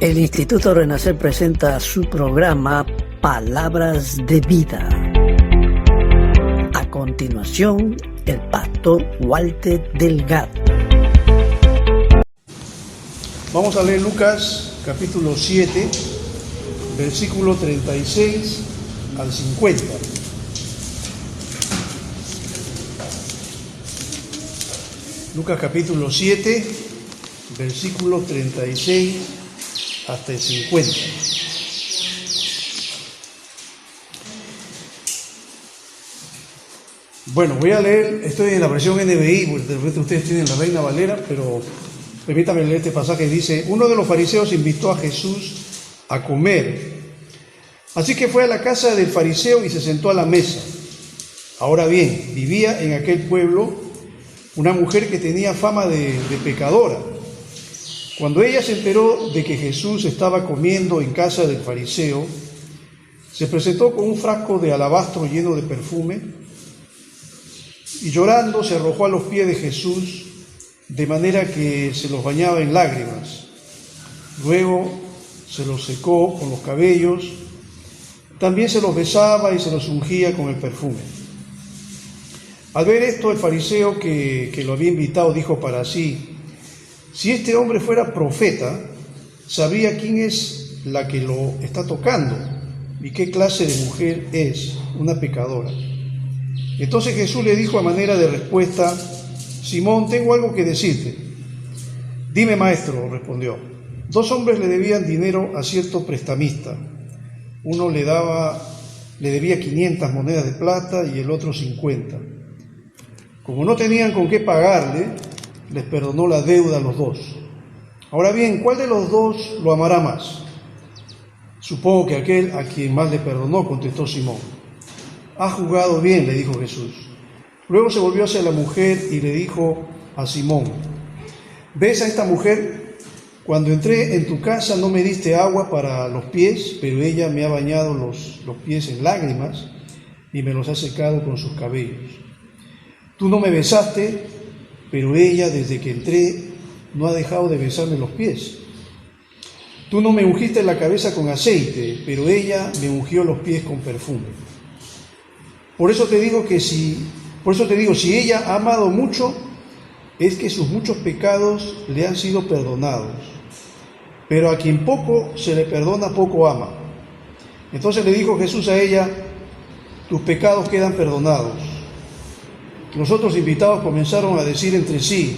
El Instituto Renacer presenta su programa Palabras de Vida. A continuación, el pastor Walter Delgado. Vamos a leer Lucas capítulo 7, versículo 36 al 50. Lucas capítulo 7, versículo 36 hasta el 50. Bueno, voy a leer, estoy en la versión NBI, porque de repente ustedes tienen la Reina Valera, pero permítame leer este pasaje. Dice: uno de los fariseos invitó a Jesús a comer. Así que fue a la casa del fariseo y se sentó a la mesa. Ahora bien, vivía en aquel pueblo una mujer que tenía fama de pecadora. Cuando ella se enteró de que Jesús estaba comiendo en casa del fariseo, se presentó con un frasco de alabastro lleno de perfume y llorando se arrojó a los pies de Jesús, de manera que se los bañaba en lágrimas. Luego se los secó con los cabellos, también se los besaba y se los ungía con el perfume. Al ver esto, el fariseo que lo había invitado dijo para sí: si este hombre fuera profeta, sabría quién es la que lo está tocando y qué clase de mujer es, una pecadora. Entonces Jesús le dijo a manera de respuesta: Simón, tengo algo que decirte. Dime, maestro, respondió. 2 hombres le debían dinero a cierto prestamista. Uno le debía 500 monedas de plata y el otro 50. Como no tenían con qué pagarle, les perdonó la deuda a los dos. Ahora bien, ¿cuál de los dos lo amará más? Supongo que aquel a quien más le perdonó, contestó Simón. Has juzgado bien, le dijo Jesús. Luego se volvió hacia la mujer y le dijo a Simón: ¿ves a esta mujer? Cuando entré en tu casa no me diste agua para los pies, pero ella me ha bañado los pies en lágrimas y me los ha secado con sus cabellos. Tú no me besaste, pero ella desde que entré no ha dejado de besarme los pies. Tú no me ungiste la cabeza con aceite, pero ella me ungió los pies con perfume. Por eso te digo, si ella ha amado mucho, es que sus muchos pecados le han sido perdonados. Pero a quien poco se le perdona, poco ama. Entonces le dijo Jesús a ella: tus pecados quedan perdonados. Los otros invitados comenzaron a decir entre sí: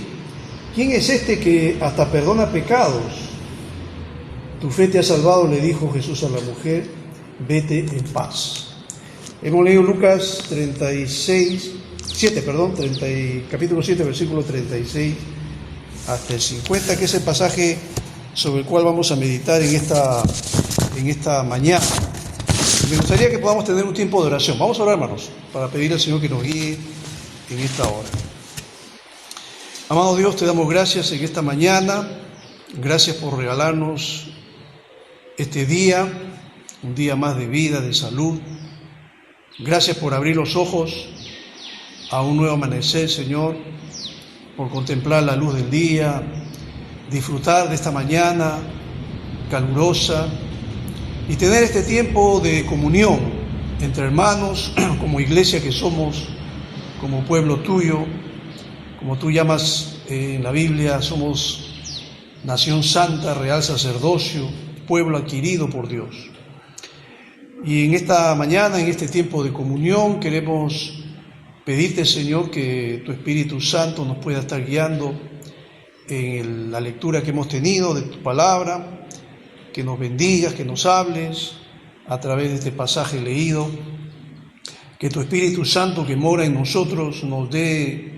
¿quién es este que hasta perdona pecados? Tu fe te ha salvado, le dijo Jesús a la mujer, vete en paz. Hemos leído Lucas capítulo 7, versículo 36 hasta el 50, que es el pasaje sobre el cual vamos a meditar en esta mañana. Me gustaría que podamos tener un tiempo de oración. Vamos a orar, hermanos, para pedir al Señor que nos guíe en esta hora. Amado Dios, te damos gracias en esta mañana. Gracias por regalarnos este día, un día más de vida, de salud. Gracias por abrir los ojos a un nuevo amanecer, Señor, por contemplar la luz del día, disfrutar de esta mañana calurosa y tener este tiempo de comunión entre hermanos, como iglesia que somos, como pueblo tuyo, como tú llamas en la Biblia, somos nación santa, real sacerdocio, pueblo adquirido por Dios. Y en esta mañana, en este tiempo de comunión, queremos pedirte, Señor, que tu Espíritu Santo nos pueda estar guiando en la lectura que hemos tenido de tu palabra, que nos bendigas, que nos hables a través de este pasaje leído. Que tu Espíritu Santo que mora en nosotros nos dé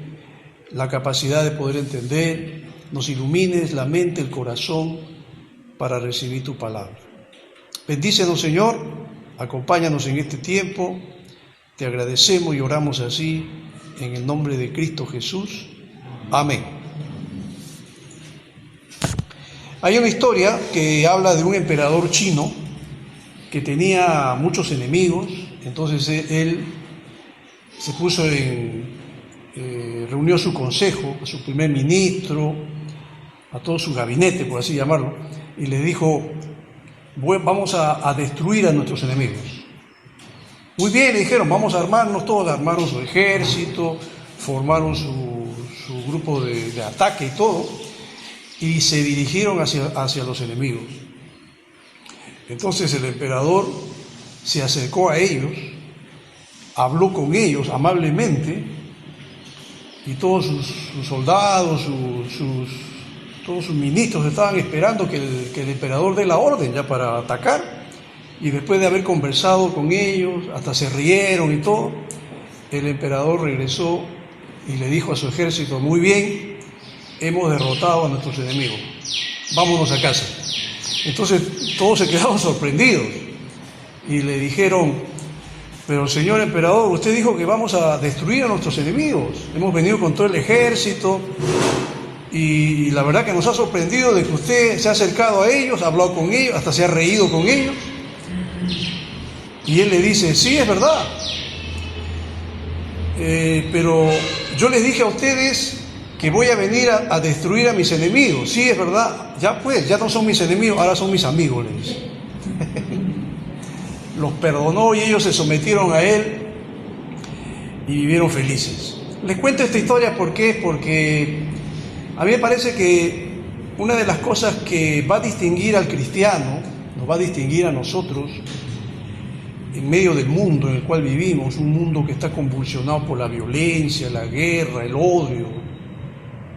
la capacidad de poder entender, nos ilumines la mente, el corazón para recibir tu palabra. Bendícenos, Señor, acompáñanos en este tiempo. Te agradecemos y oramos así en el nombre de Cristo Jesús. Amén. Hay una historia que habla de un emperador chino que tenía muchos enemigos. Entonces él se puso, reunió su consejo, a su primer ministro, a todo su gabinete, por así llamarlo, y le dijo: vamos a destruir a nuestros enemigos. Muy bien, le dijeron, vamos a armarnos todos. Armaron su ejército, formaron su grupo de ataque y todo, y se dirigieron hacia los enemigos. Entonces el emperador se acercó a ellos, habló con ellos amablemente, y todos sus soldados, todos sus ministros estaban esperando que el emperador dé la orden ya para atacar. Y después de haber conversado con ellos, hasta se rieron y todo, el emperador regresó y le dijo a su ejército: muy bien, hemos derrotado a nuestros enemigos, vámonos a casa. Entonces todos se quedaron sorprendidos y le dijeron: pero señor emperador, usted dijo que vamos a destruir a nuestros enemigos, hemos venido con todo el ejército y la verdad que nos ha sorprendido de que usted se ha acercado a ellos, ha hablado con ellos, hasta se ha reído con ellos. Y él le dice: sí, es verdad, pero yo les dije a ustedes que voy a venir a destruir a mis enemigos. Sí, es verdad, ya pues, ya no son mis enemigos, ahora son mis amigos, le dice. Los perdonó y ellos se sometieron a él y vivieron felices. Les cuento esta historia porque a mí me parece que una de las cosas que va a distinguir al cristiano, nos va a distinguir a nosotros, en medio del mundo en el cual vivimos, un mundo que está convulsionado por la violencia, la guerra, el odio,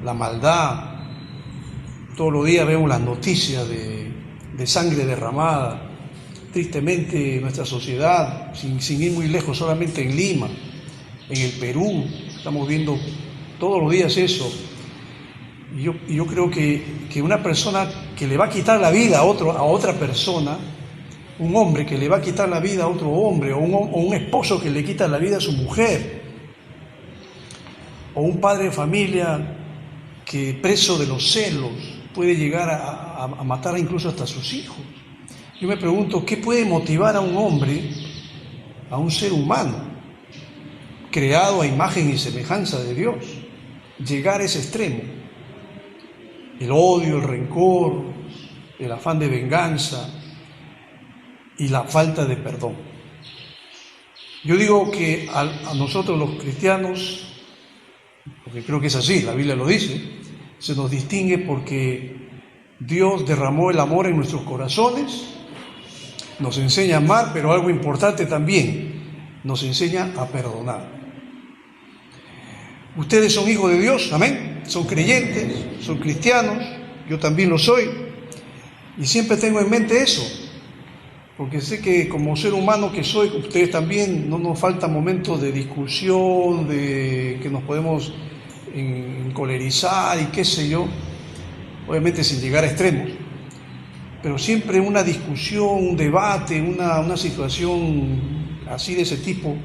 la maldad. Todos los días vemos las noticias de sangre derramada. Tristemente nuestra sociedad, sin ir muy lejos, solamente en Lima, en el Perú, estamos viendo todos los días eso. Y yo creo que una persona que le va a quitar la vida a otra persona, un hombre que le va a quitar la vida a otro hombre, o un esposo que le quita la vida a su mujer, o un padre de familia que, preso de los celos, puede llegar a matar incluso hasta a sus hijos. Yo me pregunto, ¿qué puede motivar a un hombre, a un ser humano, creado a imagen y semejanza de Dios, llegar a ese extremo? El odio, el rencor, el afán de venganza y la falta de perdón. Yo digo que a nosotros los cristianos, porque creo que es así, la Biblia lo dice, se nos distingue porque Dios derramó el amor en nuestros corazones, nos enseña a amar, pero algo importante también, nos enseña a perdonar. Ustedes son hijos de Dios, amén, son creyentes, son cristianos, yo también lo soy, y siempre tengo en mente eso, porque sé que como ser humano que soy, ustedes también, no nos faltan momentos de discusión, de que nos podemos encolerizar y qué sé yo, obviamente sin llegar a extremos, pero siempre una discusión, un debate, una situación así de ese tipo,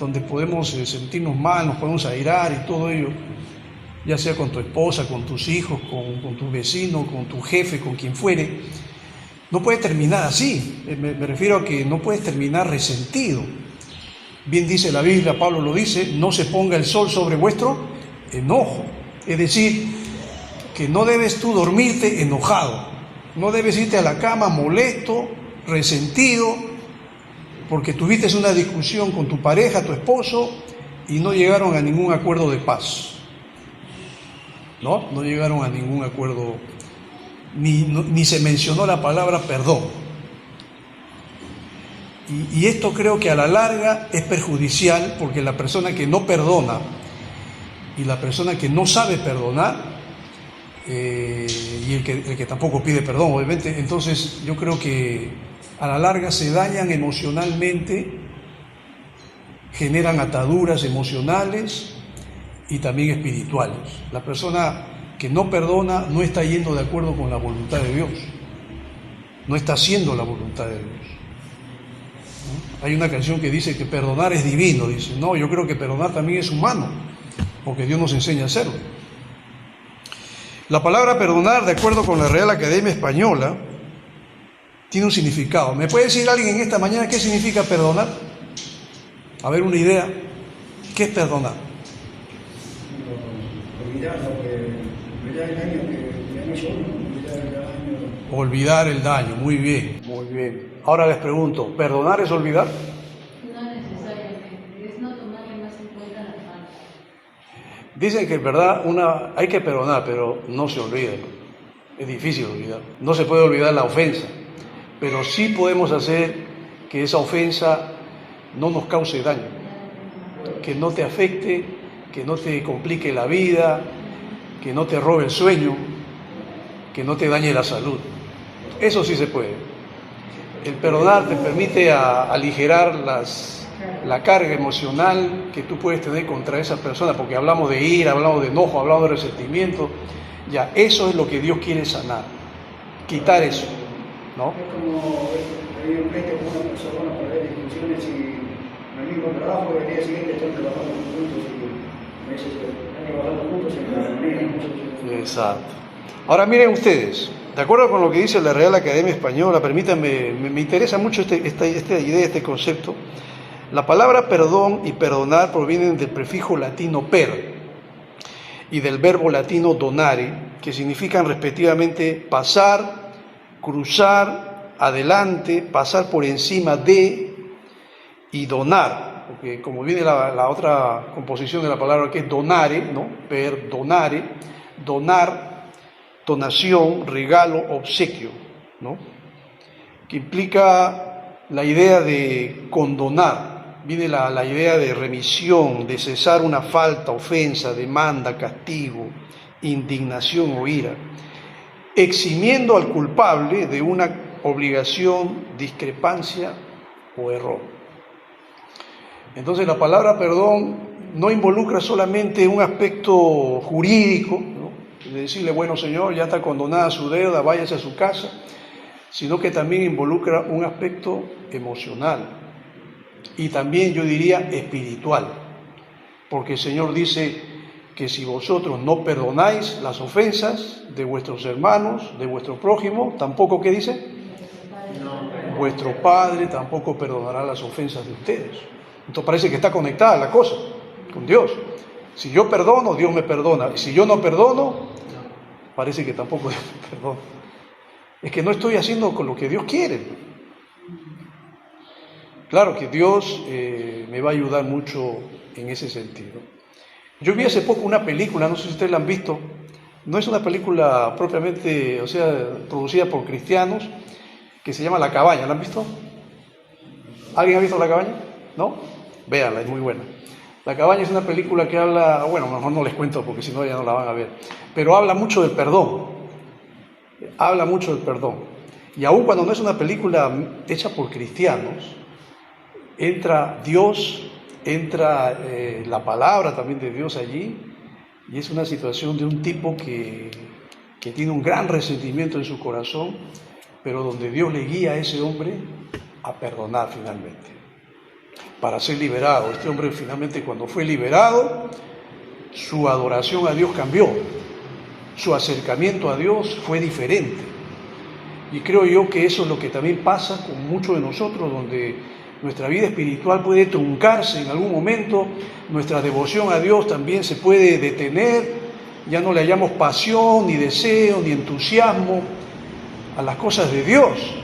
donde podemos sentirnos mal, nos podemos airar y todo ello, ya sea con tu esposa, con tus hijos, con tu vecino, con tu jefe, con quien fuere, no puede terminar así. Me refiero a que no puedes terminar resentido. Bien dice la Biblia, Pablo lo dice: no se ponga el sol sobre vuestro enojo. Es decir, que no debes tú dormirte enojado, no debes irte a la cama molesto, resentido, porque tuviste una discusión con tu pareja, tu esposo, y no llegaron a ningún acuerdo de paz. No llegaron a ningún acuerdo, ni se mencionó la palabra perdón. Y esto creo que a la larga es perjudicial, porque la persona que no perdona y la persona que no sabe perdonar, y el que tampoco pide perdón, obviamente, entonces yo creo que a la larga se dañan emocionalmente, generan ataduras emocionales y también espirituales. La persona que no perdona no está yendo de acuerdo con la voluntad de Dios, no está haciendo la voluntad de Dios. ¿No? Hay una canción que dice que perdonar es divino, dice, no, yo creo que perdonar también es humano, porque Dios nos enseña a hacerlo. La palabra perdonar, de acuerdo con la Real Academia Española, tiene un significado. ¿Me puede decir alguien esta mañana qué significa perdonar? A ver, una idea. ¿Qué es perdonar? Olvidar el daño que Olvidar el daño, muy bien, muy bien. Ahora les pregunto, ¿perdonar es olvidar? No necesariamente, es no tomarle más en cuenta la falta. Dicen que en verdad hay que perdonar, pero no se olvida. Es difícil olvidar. No se puede olvidar la ofensa, pero sí podemos hacer que esa ofensa no nos cause daño, que no te afecte, que no te complique la vida, que no te robe el sueño, que no te dañe la salud. Eso sí se puede. El perdonar te permite aligerar la carga emocional que tú puedes tener contra esa persona, porque hablamos de ira, hablamos de enojo, hablamos de resentimiento. Ya, eso es lo que Dios quiere sanar, quitar eso, ¿no? Es como pedir un pleito con una persona para ver discusiones y en el mismo trabajo y al día siguiente están trabajando juntos y me dice están trabajando juntos en la manera. Exacto. Ahora miren ustedes, de acuerdo con lo que dice la Real Academia Española, permítanme, me interesa mucho esta idea, este concepto. La palabra perdón y perdonar provienen del prefijo latino per y del verbo latino donare, que significan respectivamente pasar, cruzar, adelante, pasar por encima de y donar, porque como viene la otra composición de la palabra que es donare, ¿no? Per, donare, donar, donación, regalo, obsequio, ¿no? Que implica la idea de condonar. Viene la idea de remisión, de cesar una falta, ofensa, demanda, castigo, indignación o ira, eximiendo al culpable de una obligación, discrepancia o error. Entonces la palabra perdón no involucra solamente un aspecto jurídico, ¿no? De decirle, bueno señor, ya está condonada su deuda, váyase a su casa, sino que también involucra un aspecto emocional. Y también yo diría espiritual, porque el Señor dice que si vosotros no perdonáis las ofensas de vuestros hermanos, de vuestro prójimo, tampoco, ¿qué dice? Vuestro Padre tampoco perdonará las ofensas de ustedes. Entonces parece que está conectada la cosa con Dios. Si yo perdono, Dios me perdona. Y si yo no perdono, parece que tampoco Dios me perdona. Es que no estoy haciendo con lo que Dios quiere. Claro que Dios me va a ayudar mucho en ese sentido. Yo vi hace poco una película, no sé si ustedes la han visto, no es una película propiamente, o sea, producida por cristianos, que se llama La Cabaña, ¿la han visto? ¿Alguien ha visto La Cabaña? ¿No? Véanla, es muy buena. La Cabaña es una película que habla, bueno, mejor no les cuento porque si no ya no la van a ver, pero habla mucho del perdón, habla mucho del perdón. Y aun cuando no es una película hecha por cristianos, entra Dios, entra la palabra también de Dios allí, y es una situación de un tipo que tiene un gran resentimiento en su corazón, pero donde Dios le guía a ese hombre a perdonar finalmente, para ser liberado. Este hombre finalmente, cuando fue liberado, su adoración a Dios cambió, su acercamiento a Dios fue diferente. Y creo yo que eso es lo que también pasa con muchos de nosotros, donde nuestra vida espiritual puede truncarse en algún momento, nuestra devoción a Dios también se puede detener, ya no le hallamos pasión, ni deseo, ni entusiasmo a las cosas de Dios,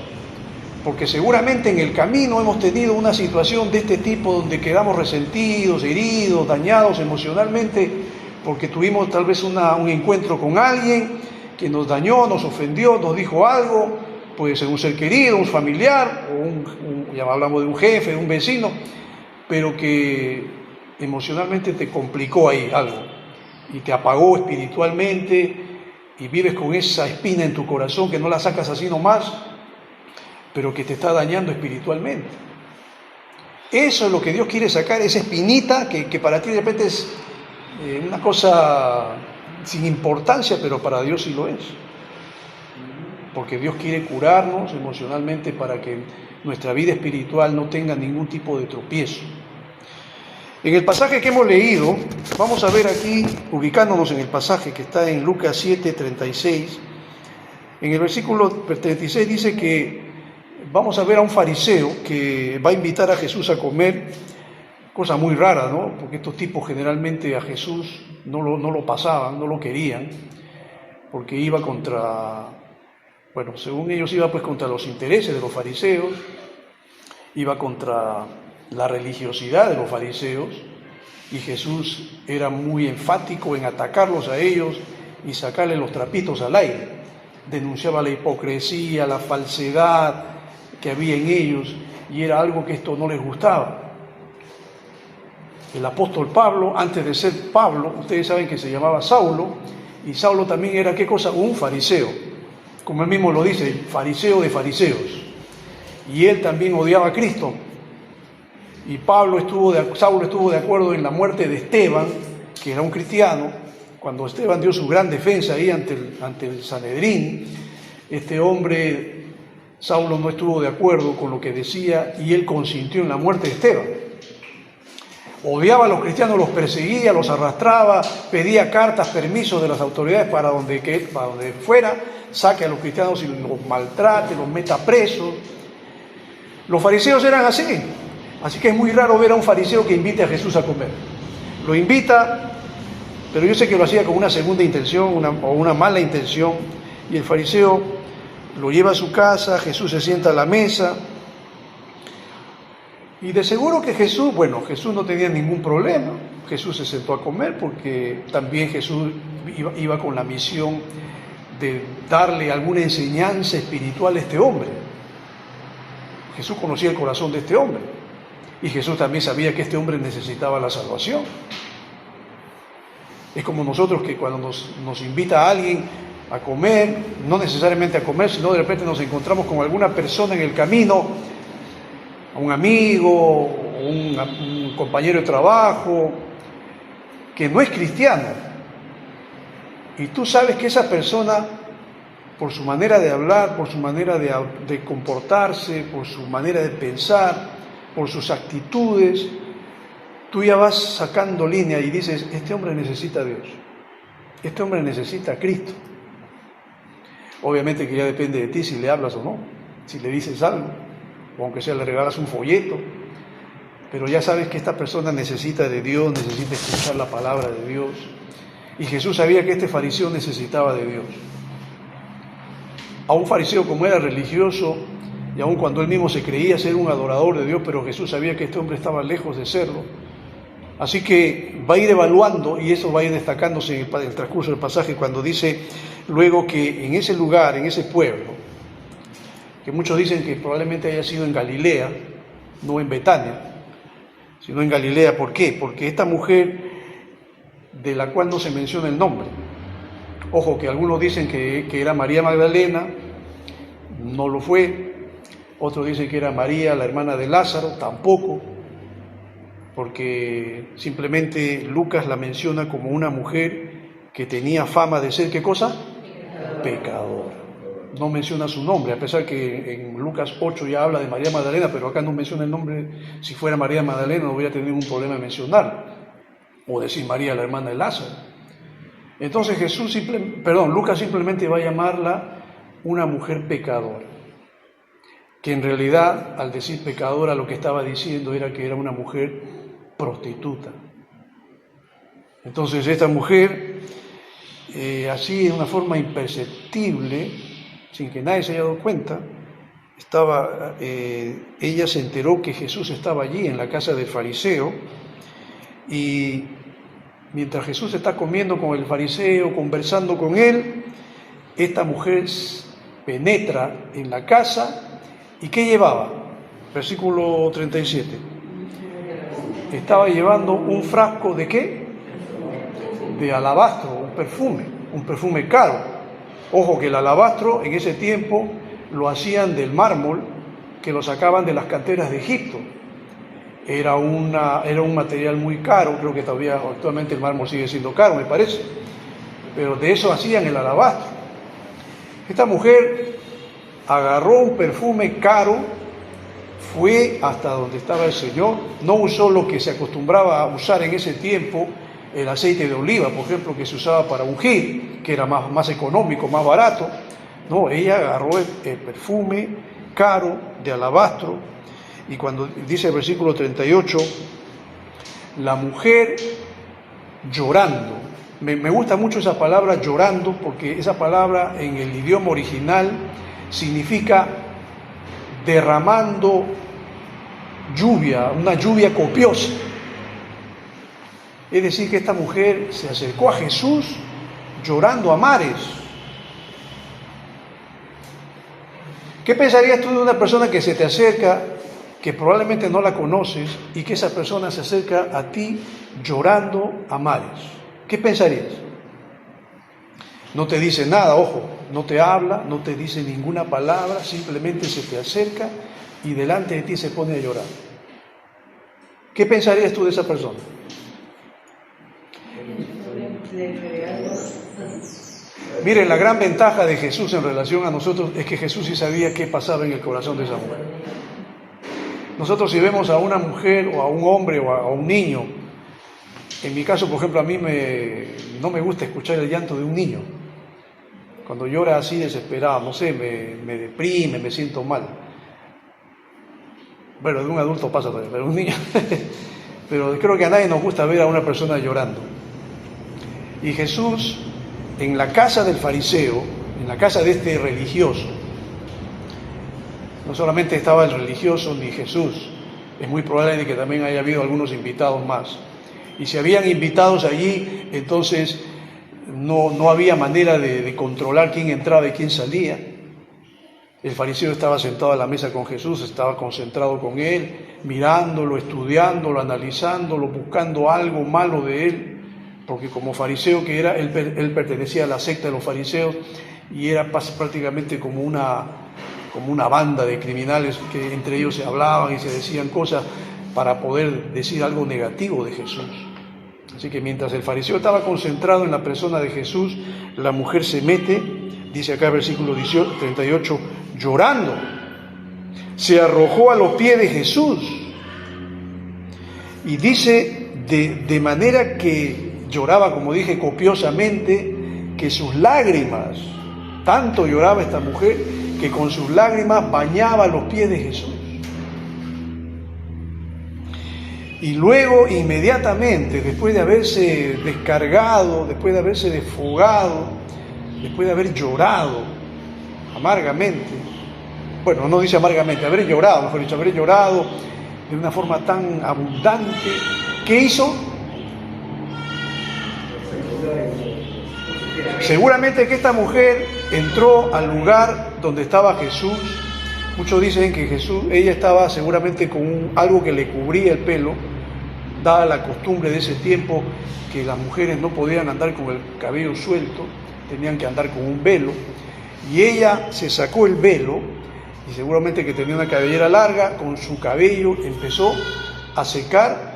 porque seguramente en el camino hemos tenido una situación de este tipo donde quedamos resentidos, heridos, dañados emocionalmente, porque tuvimos tal vez un encuentro con alguien que nos dañó, nos ofendió, nos dijo algo, puede ser un ser querido, un familiar, o ya hablamos de un jefe, de un vecino, pero que emocionalmente te complicó ahí algo y te apagó espiritualmente y vives con esa espina en tu corazón que no la sacas así nomás, pero que te está dañando espiritualmente. Eso es lo que Dios quiere sacar, esa espinita que para ti de repente es una cosa sin importancia, pero para Dios sí lo es. Porque Dios quiere curarnos emocionalmente para que nuestra vida espiritual no tenga ningún tipo de tropiezo. En el pasaje que hemos leído, vamos a ver aquí, ubicándonos en el pasaje que está en Lucas 7, 36, en el versículo 36 dice que vamos a ver a un fariseo que va a invitar a Jesús a comer, cosa muy rara, ¿no? Porque estos tipos generalmente a Jesús no lo pasaban, no lo querían. porque iba contra, bueno, según ellos iba pues contra los intereses de los fariseos, iba contra la religiosidad de los fariseos, y Jesús era muy enfático en atacarlos a ellos y sacarle los trapitos al aire. Denunciaba la hipocresía, la falsedad que había en ellos, y era algo que esto no les gustaba. El apóstol Pablo, antes de ser Pablo, ustedes saben que se llamaba Saulo, y Saulo también era, ¿qué cosa? Un fariseo, como él mismo lo dice, fariseo de fariseos, y él también odiaba a Cristo. Y Saulo estuvo de acuerdo en la muerte de Esteban, que era un cristiano. Cuando Esteban dio su gran defensa ahí ante el Sanedrín, este hombre, Saulo, no estuvo de acuerdo con lo que decía y él consintió en la muerte de Esteban. Odiaba a los cristianos, los perseguía, los arrastraba, pedía cartas, permisos de las autoridades para donde fuera, saque a los cristianos y los maltrate, los meta presos. Los fariseos eran así que es muy raro ver a un fariseo que invite a Jesús a comer. Lo invita, pero yo sé que lo hacía con una segunda intención o una mala intención, y el fariseo lo lleva a su casa, Jesús se sienta a la mesa, y de seguro que Jesús no tenía ningún problema. Jesús se sentó a comer porque también Jesús iba con la misión de darle alguna enseñanza espiritual a este hombre. Jesús conocía el corazón de este hombre y Jesús también sabía que este hombre necesitaba la salvación. Es como nosotros que cuando nos invita a alguien a comer, no necesariamente a comer, sino de repente nos encontramos con alguna persona en el camino, a un amigo, un compañero de trabajo, que no es cristiano, y tú sabes que esa persona, por su manera de hablar, por su manera de comportarse, por su manera de pensar, por sus actitudes, tú ya vas sacando línea y dices, este hombre necesita a Dios, este hombre necesita a Cristo. Obviamente que ya depende de ti si le hablas o no, si le dices algo, o aunque sea le regalas un folleto, pero ya sabes que esta persona necesita de Dios, necesita escuchar la palabra de Dios. Y Jesús sabía que este fariseo necesitaba de Dios. A un fariseo, como era religioso, y aun cuando él mismo se creía ser un adorador de Dios, pero Jesús sabía que este hombre estaba lejos de serlo. Así que va a ir evaluando, y eso va a ir destacándose en el transcurso del pasaje, cuando dice luego que en ese lugar, en ese pueblo, que muchos dicen que probablemente haya sido en Galilea, no en Betania, sino en Galilea. ¿Por qué? Porque esta mujer, de la cual no se menciona el nombre, ojo que algunos dicen que era María Magdalena, no lo fue. Otros dicen que era María, la hermana de Lázaro, tampoco, porque simplemente Lucas la menciona como una mujer que tenía fama de ser, ¿qué cosa? Pecadora. No menciona su nombre, a pesar que en Lucas 8 ya habla de María Magdalena, pero acá no menciona el nombre. Si fuera María Magdalena no hubiera tenido un problema en mencionarlo, o decir María, la hermana de Lázaro. Entonces Lucas simplemente va a llamarla una mujer pecadora, que en realidad al decir pecadora lo que estaba diciendo era que era una mujer prostituta. Entonces esta mujer, así de una forma imperceptible, sin que nadie se haya dado cuenta, ella se enteró que Jesús estaba allí en la casa del fariseo, y mientras Jesús está comiendo con el fariseo, conversando con él, esta mujer penetra en la casa. ¿Y qué llevaba? Versículo 37. Estaba llevando un frasco ¿de qué? De alabastro, un perfume caro. Ojo que el alabastro en ese tiempo lo hacían del mármol que lo sacaban de las canteras de Egipto. Era un material muy caro, creo que todavía actualmente el mármol sigue siendo caro, me parece, pero de eso hacían el alabastro. Esta mujer agarró un perfume caro, fue hasta donde estaba el Señor, no usó lo que se acostumbraba a usar en ese tiempo, el aceite de oliva, por ejemplo, que se usaba para ungir, que era más económico, más barato. No, ella agarró el perfume caro de alabastro, y cuando dice el versículo 38, la mujer llorando Me gusta mucho esa palabra llorando, porque esa palabra en el idioma original significa derramando lluvia, una lluvia copiosa. Es decir, que esta mujer se acercó a Jesús llorando a mares. ¿Qué pensarías tú de una persona que se te acerca, que probablemente no la conoces, y que esa persona se acerca a ti llorando a mares? ¿Qué pensarías? No te dice nada, ojo, no te habla, no te dice ninguna palabra, simplemente se te acerca y delante de ti se pone a llorar. ¿Qué pensarías tú de esa persona? Miren, la gran ventaja de Jesús en relación a nosotros es que Jesús sí sabía qué pasaba en el corazón de esa mujer. Nosotros, si vemos a una mujer o a un hombre o a un niño, en mi caso, por ejemplo, a mí no me gusta escuchar el llanto de un niño. Cuando llora así desesperado, no sé, me deprime, me siento mal. Bueno, de un adulto pasa también, pero un niño. Pero creo que a nadie nos gusta ver a una persona llorando. Y Jesús, en la casa del fariseo, en la casa de este religioso, no solamente estaba el religioso ni Jesús, es muy probable que también haya habido algunos invitados más. Y si habían invitados allí, entonces no había manera de controlar quién entraba y quién salía. El fariseo estaba sentado a la mesa con Jesús, estaba concentrado con él, mirándolo, estudiándolo, analizándolo, buscando algo malo de él, porque como fariseo que era, él pertenecía a la secta de los fariseos y era prácticamente como una banda de criminales que entre ellos se hablaban y se decían cosas para poder decir algo negativo de Jesús. Así que mientras el fariseo estaba concentrado en la persona de Jesús, la mujer se mete, dice acá el versículo 38, llorando, se arrojó a los pies de Jesús y dice de manera que lloraba, como dije, copiosamente, que sus lágrimas, tanto lloraba esta mujer, que con sus lágrimas bañaba los pies de Jesús. Y luego, inmediatamente, después de haberse descargado, después de haberse desfogado, después de haber llorado amargamente, bueno, no dice amargamente, haber llorado, mejor dicho, haber llorado de una forma tan abundante, ¿qué hizo? Seguramente que esta mujer entró al lugar donde estaba Jesús. Muchos dicen que ella estaba seguramente con algo que le cubría el pelo, dada la costumbre de ese tiempo que las mujeres no podían andar con el cabello suelto, tenían que andar con un velo, y ella se sacó el velo, y seguramente que tenía una cabellera larga, con su cabello empezó a secar,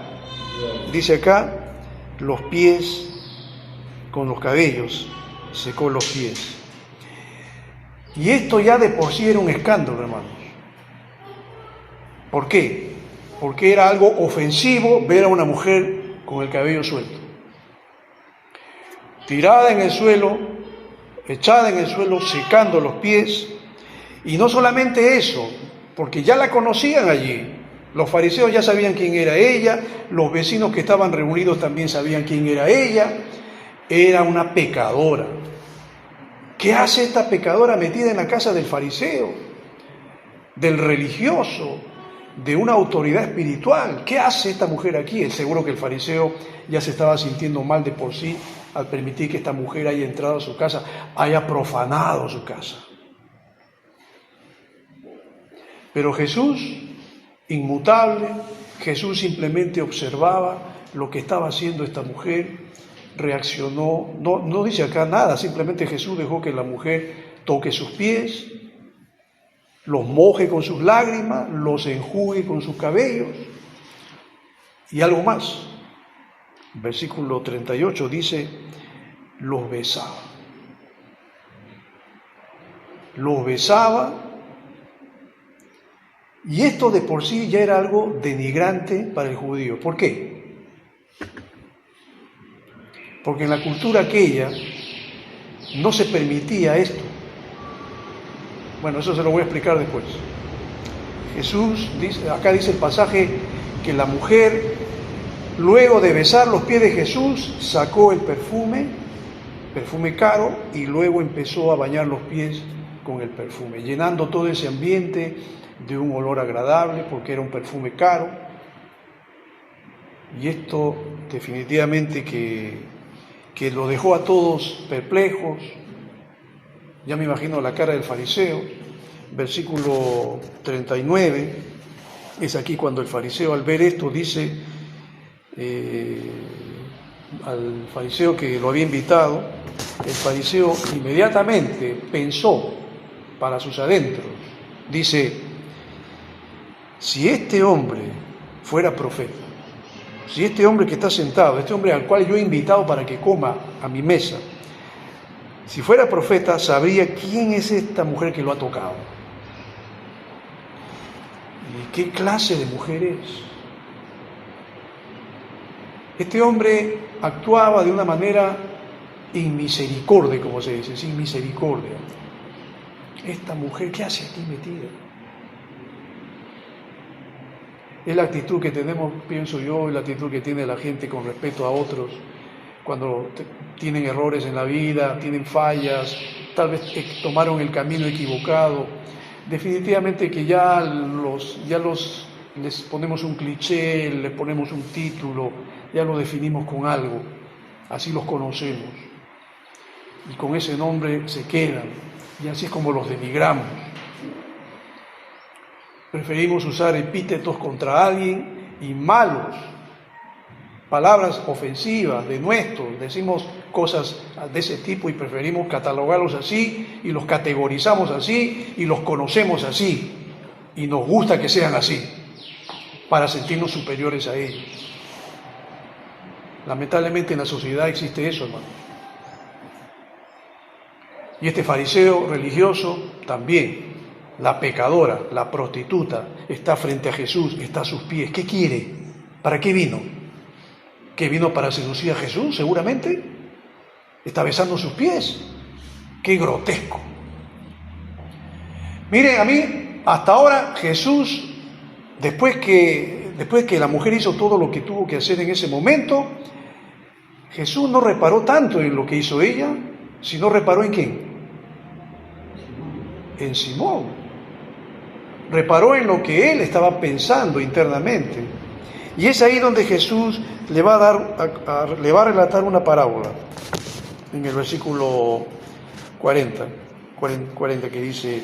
dice acá, los pies con los cabellos, secó los pies. Y esto ya de por sí era un escándalo, hermanos. ¿Por qué? Porque era algo ofensivo ver a una mujer con el cabello suelto. Tirada en el suelo, echada en el suelo, secando los pies. Y no solamente eso, porque ya la conocían allí. Los fariseos ya sabían quién era ella, los vecinos que estaban reunidos también sabían quién era ella. Era una pecadora. ¿Qué hace esta pecadora metida en la casa del fariseo, del religioso, de una autoridad espiritual? ¿Qué hace esta mujer aquí? Es seguro que el fariseo ya se estaba sintiendo mal de por sí al permitir que esta mujer haya entrado a su casa, haya profanado su casa. Pero Jesús, inmutable, Jesús simplemente observaba lo que estaba haciendo esta mujer, reaccionó, no dice acá nada, simplemente Jesús dejó que la mujer toque sus pies, los moje con sus lágrimas, los enjugue con sus cabellos y algo más. Versículo 38 dice, los besaba. Los besaba, y esto de por sí ya era algo denigrante para el judío. ¿Por qué? Porque en la cultura aquella no se permitía esto. Bueno, eso se lo voy a explicar después. Jesús dice, acá dice el pasaje que la mujer Luego de besar los pies de Jesús, sacó el perfume caro, y luego empezó a bañar los pies con el perfume, llenando todo ese ambiente de un olor agradable, porque era un perfume caro. Y esto definitivamente que lo dejó a todos perplejos. Ya me imagino la cara del fariseo. Versículo 39, es aquí cuando el fariseo al ver esto dice al fariseo que lo había invitado, el fariseo inmediatamente pensó para sus adentros, dice: si este hombre fuera profeta, si este hombre que está sentado, este hombre al cual yo he invitado para que coma a mi mesa, si fuera profeta, sabría quién es esta mujer que lo ha tocado. ¿Y qué clase de mujer es? Este hombre actuaba de una manera inmisericordia, como se dice, sin misericordia. Esta mujer, ¿qué hace aquí metida? Es la actitud que tenemos, pienso yo, es la actitud que tiene la gente con respecto a otros, cuando tienen errores en la vida, tienen fallas, tal vez tomaron el camino equivocado. Definitivamente que les ponemos un cliché, les ponemos un título, ya los definimos con algo, así los conocemos. Y con ese nombre se quedan, y así es como los denigramos. Preferimos usar epítetos contra alguien y malos, palabras ofensivas, denuestos, decimos cosas de ese tipo y preferimos catalogarlos así y los categorizamos así y los conocemos así y nos gusta que sean así para sentirnos superiores a ellos. Lamentablemente en la sociedad existe eso, hermano. Y este fariseo religioso también, la pecadora, la prostituta, está frente a Jesús, está a sus pies. ¿Qué quiere? ¿Para qué vino? ¿Que vino para seducir a Jesús, seguramente? Está besando sus pies. ¡Qué grotesco! Miren, a mí, hasta ahora, Jesús, después que la mujer hizo todo lo que tuvo que hacer en ese momento, Jesús no reparó tanto en lo que hizo ella, sino reparó en ¿quién? En Simón. Reparó en lo que él estaba pensando internamente. Y es ahí donde Jesús le va a relatar una parábola, en el versículo 40 que dice,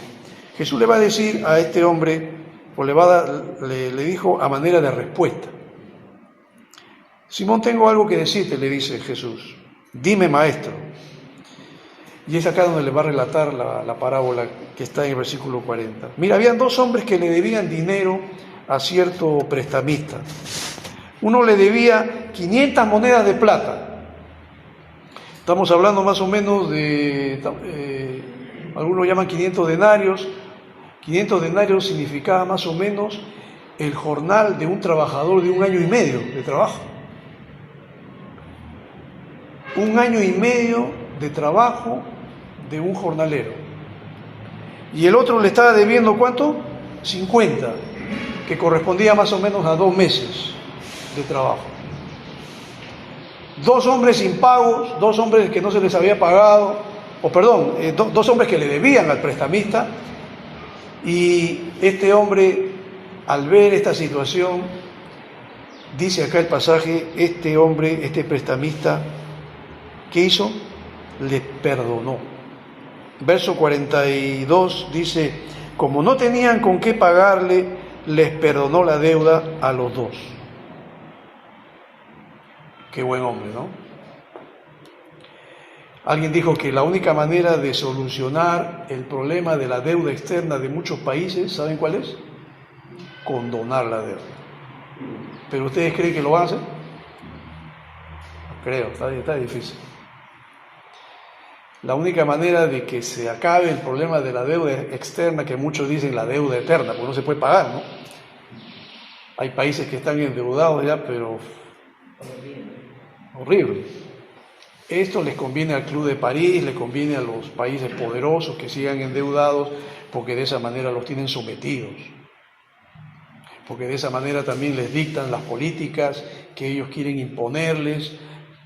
Jesús le va a decir a este hombre, o le dijo a manera de respuesta. Simón, tengo algo que decirte, le dice Jesús. Dime, maestro. Y es acá donde le va a relatar la parábola que está en el versículo 40. Mira, habían dos hombres que le debían dinero a cierto prestamista. Uno le debía 500 monedas de plata. Estamos hablando más o menos de, algunos llaman 500 denarios. 500 denarios significaba más o menos el jornal de un trabajador de 1 año y medio de trabajo. 1 año y medio de trabajo de un jornalero. Y el otro le estaba debiendo ¿cuánto? 50, que correspondía más o menos a 2 meses de trabajo. 2 hombres impagos, 2 hombres que no se les había pagado, dos hombres que le debían al prestamista, y este hombre, al ver esta situación, dice acá el pasaje, este hombre, este prestamista, ¿qué hizo? Le perdonó. Verso 42 dice, como no tenían con qué pagarle, les perdonó la deuda a los 2. Qué buen hombre, ¿no? Alguien dijo que la única manera de solucionar el problema de la deuda externa de muchos países, ¿saben cuál es? Condonar la deuda. ¿Pero ustedes creen que lo van a hacer? No creo, está difícil. La única manera de que se acabe el problema de la deuda externa, que muchos dicen la deuda eterna, porque no se puede pagar, ¿no? Hay países que están endeudados ya, pero horrible. Esto les conviene al Club de París, les conviene a los países poderosos que sigan endeudados, porque de esa manera los tienen sometidos. Porque de esa manera también les dictan las políticas que ellos quieren imponerles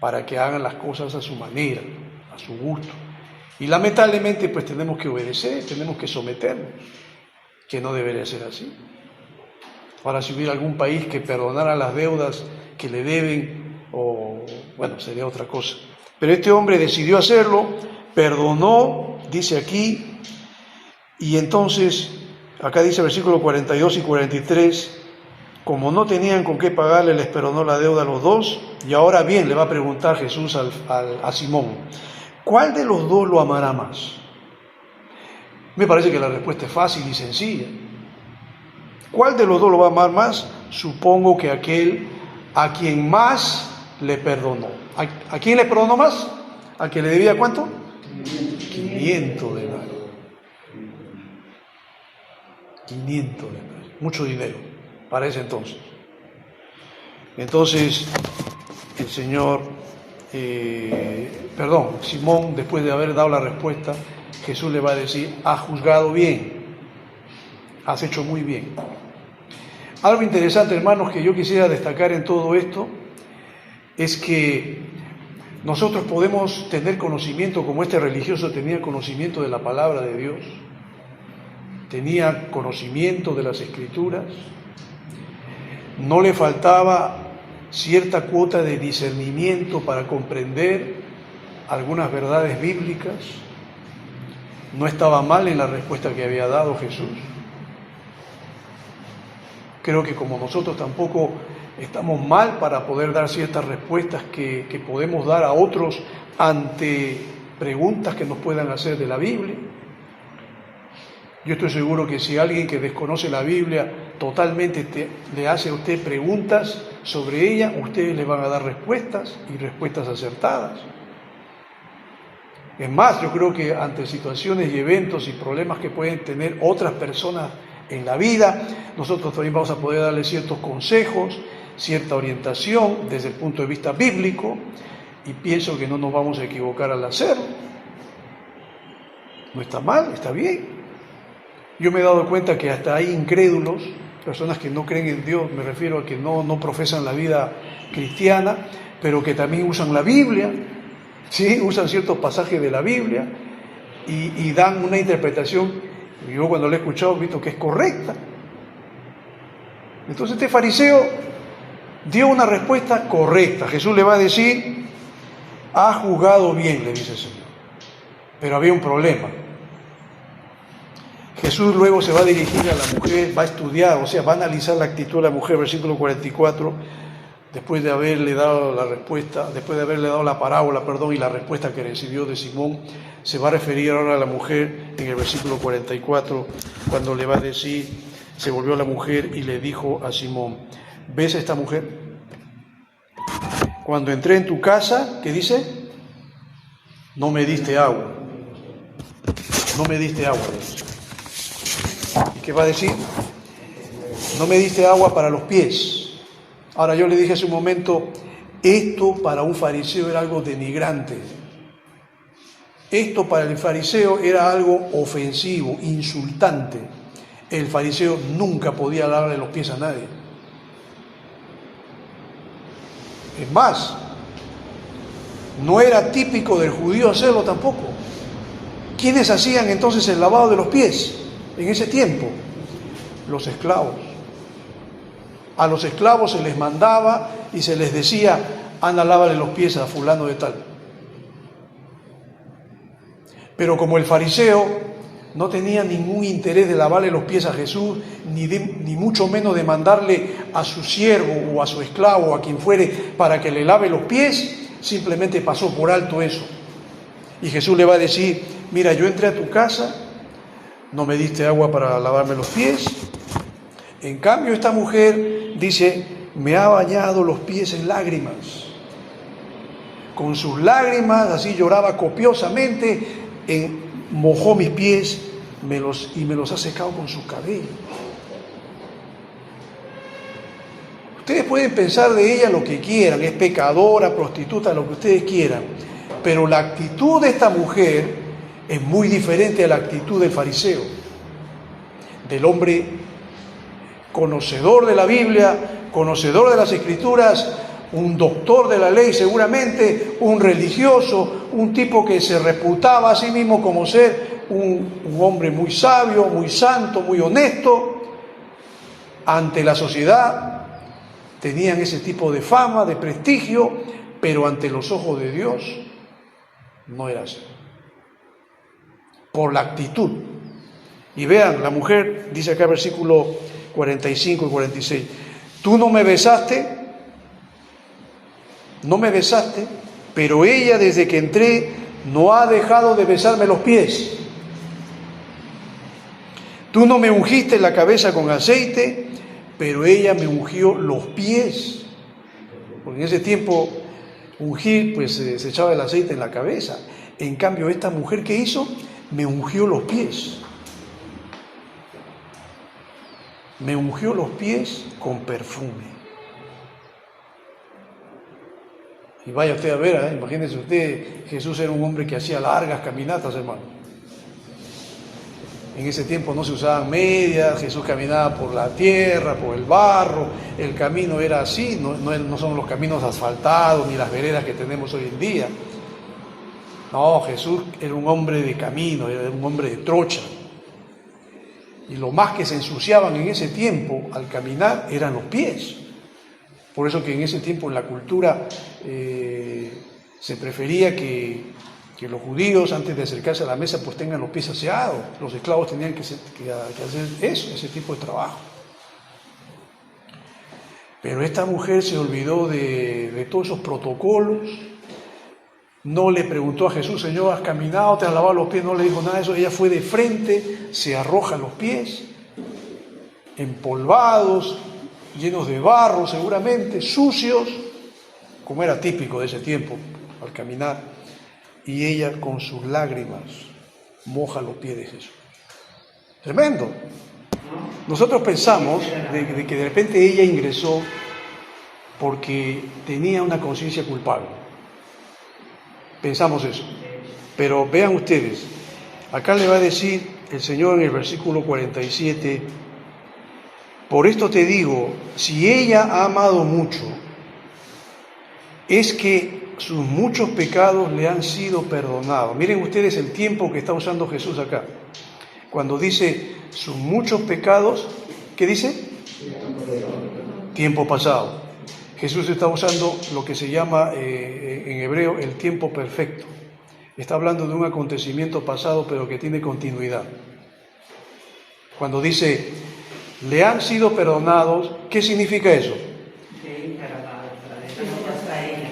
para que hagan las cosas a su manera, a su gusto. Y lamentablemente pues tenemos que obedecer, tenemos que someternos, que no debería ser así. Ahora, si hubiera algún país que perdonara las deudas que le deben, o bueno, sería otra cosa. Pero este hombre decidió hacerlo, perdonó, dice aquí, y entonces, acá dice versículos 42 y 43, como no tenían con qué pagarle, les perdonó la deuda a los dos, y ahora bien, le va a preguntar Jesús a Simón, ¿cuál de los dos lo amará más? Me parece que la respuesta es fácil y sencilla. ¿Cuál de los dos lo va a amar más? Supongo que aquel a quien más le perdonó. ¿A quién le perdonó más? ¿A quien le debía cuánto? 500 denarios. 500 denarios. Mucho dinero para ese entonces. Entonces, el Señor, Simón, después de haber dado la respuesta, Jesús le va a decir, has juzgado bien, has hecho muy bien. Algo interesante, hermanos, que yo quisiera destacar en todo esto, es que nosotros podemos tener conocimiento, como este religioso tenía conocimiento de la palabra de Dios, tenía conocimiento de las Escrituras, no le faltaba cierta cuota de discernimiento para comprender algunas verdades bíblicas, no estaba mal en la respuesta que había dado Jesús. Creo que como nosotros tampoco estamos mal para poder dar ciertas respuestas que podemos dar a otros ante preguntas que nos puedan hacer de la Biblia. Yo estoy seguro que si alguien que desconoce la Biblia totalmente le hace a usted preguntas sobre ella, ustedes le van a dar respuestas y respuestas acertadas. Es más, yo creo que ante situaciones y eventos y problemas que pueden tener otras personas en la vida, nosotros también vamos a poder darle ciertos consejos, cierta orientación desde el punto de vista bíblico, y pienso que no nos vamos a equivocar al hacerlo. No está mal, está bien. Yo me he dado cuenta que hasta hay incrédulos, personas que no creen en Dios, me refiero a que no profesan la vida cristiana, pero que también usan la Biblia, ¿sí? Usan ciertos pasajes de la Biblia y dan una interpretación. Yo cuando lo he escuchado he visto que es correcta. Entonces este fariseo dio una respuesta correcta. Jesús le va a decir, has juzgado bien, le dice el Señor. Pero había un problema. Jesús luego se va a dirigir a la mujer, va a estudiar, o sea, va a analizar la actitud de la mujer, versículo 44, después de haberle dado la respuesta, después de haberle dado la parábola, y la respuesta que recibió de Simón, se va a referir ahora a la mujer en el versículo 44, cuando le va a decir, se volvió a la mujer y le dijo a Simón, ¿ves a esta mujer? Cuando entré en tu casa, ¿qué dice? No me diste agua. No me diste agua. ¿Y qué va a decir? No me diste agua para los pies. Ahora, yo le dije hace un momento, esto para un fariseo era algo denigrante. Esto para el fariseo era algo ofensivo, insultante. El fariseo nunca podía lavarle los pies a nadie. Es más, no era típico del judío hacerlo tampoco. ¿Quiénes hacían entonces el lavado de los pies en ese tiempo? Los esclavos. A los esclavos se les mandaba y se les decía, anda, lávale los pies a fulano de tal. Pero como el fariseo no tenía ningún interés de lavarle los pies a Jesús, ni mucho menos de mandarle a su siervo o a su esclavo o a quien fuere para que le lave los pies, simplemente pasó por alto eso. Y Jesús le va a decir, mira, yo entré a tu casa, no me diste agua para lavarme los pies. En cambio, esta mujer dice, me ha bañado los pies en lágrimas. Con sus lágrimas, así lloraba copiosamente, mojó mis pies y me los ha secado con sus cabellos. Ustedes pueden pensar de ella lo que quieran, es pecadora, prostituta, lo que ustedes quieran, pero la actitud de esta mujer es muy diferente a la actitud del fariseo, del hombre conocedor de la Biblia, conocedor de las Escrituras, un doctor de la ley seguramente, un religioso, un tipo que se reputaba a sí mismo como ser un hombre muy sabio, muy santo, muy honesto. Ante la sociedad tenían ese tipo de fama, de prestigio, pero ante los ojos de Dios no era así. Por la actitud. Y vean, la mujer, dice acá versículo 45 y 46, tú no me besaste, pero ella desde que entré no ha dejado de besarme los pies. Tú no me ungiste la cabeza con aceite, pero ella me ungió los pies. Porque en ese tiempo ungir, pues se echaba el aceite en la cabeza. En cambio, esta mujer, ¿qué hizo? Me ungió los pies. Me ungió los pies con perfume. Y vaya usted a ver, imagínese usted, Jesús era un hombre que hacía largas caminatas, hermano. En ese tiempo no se usaban medias, Jesús caminaba por la tierra, por el barro, el camino era así, no son los caminos asfaltados ni las veredas que tenemos hoy en día. No, Jesús era un hombre de camino, era un hombre de trocha. Y lo más que se ensuciaban en ese tiempo al caminar eran los pies. Por eso que en ese tiempo en la cultura se prefería que los judíos antes de acercarse a la mesa pues tengan los pies aseados. Los esclavos tenían que hacer eso, ese tipo de trabajo. Pero esta mujer se olvidó de todos esos protocolos. No le preguntó a Jesús, Señor, ¿has caminado? ¿Te has lavado los pies? No le dijo nada de eso. Ella fue de frente, se arroja los pies, empolvados, llenos de barro seguramente, sucios, como era típico de ese tiempo al caminar, y ella con sus lágrimas moja los pies de Jesús. Tremendo. Nosotros pensamos de que de repente ella ingresó porque tenía una conciencia culpable. Pensamos eso. Pero vean ustedes, acá le va a decir el Señor en el versículo 47, por esto te digo, si ella ha amado mucho, es que sus muchos pecados le han sido perdonados. Miren ustedes el tiempo que está usando Jesús acá. Cuando dice sus muchos pecados, ¿qué dice? Tiempo pasado. Jesús está usando lo que se llama en hebreo el tiempo perfecto. Está hablando de un acontecimiento pasado, pero que tiene continuidad. Cuando dice, le han sido perdonados, ¿qué significa eso?